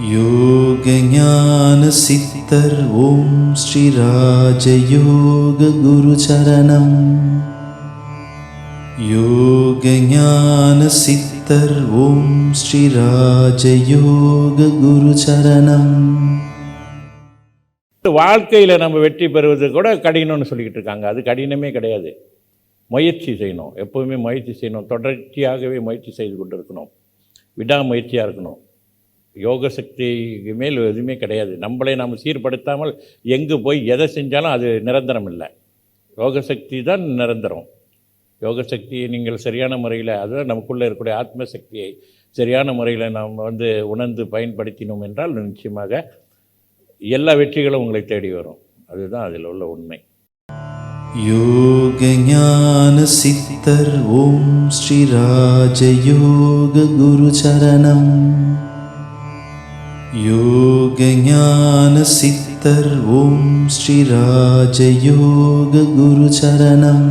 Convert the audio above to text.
யோக ஞான சித்தர் ஓம் ஸ்ரீ ராஜயோக குரு சரணம். யோக ஞான சித்தர் ஓம் ஸ்ரீ ராஜயோக குரு சரணம். வாழ்க்கையில் நம்ம வெற்றி பெறுவது கூட கடினம்னு சொல்லிக்கிட்டு இருக்காங்க. அது கடினமே கிடையாது. முயற்சி செய்யணும், எப்போவுமே முயற்சி செய்யணும், தொடர்ச்சியாகவே முயற்சி செய்து கொண்டு இருக்கணும், விடாமுயற்சியாக இருக்கணும். யோக சக்திக்கு மேல் எதுவுமே கிடையாது. நம்மளே நாம் சீர்படுத்தாமல் எங்கே போய் எதை செஞ்சாலும் அது நிரந்தரம் இல்லை. யோக சக்தி தான் நிரந்தரம். யோக சக்தியை நீங்கள் சரியான முறையில், அதுதான் நமக்குள்ளே இருக்கக்கூடிய ஆத்ம சக்தியை சரியான முறையில் நாம் உணர்ந்து பயன்படுத்தினோம் என்றால் நிச்சயமாக எல்லா வெற்றிகளும் உங்களை தேடி வரும். அதுதான் அதில் உள்ள உண்மை. யோக ஞான சித்தர் ஓம் ஸ்ரீ ராஜயோக குரு சரணம். யோக ஞான சித்தர் ஓம் ஸ்ரீ ராஜயோக குரு சரணம்.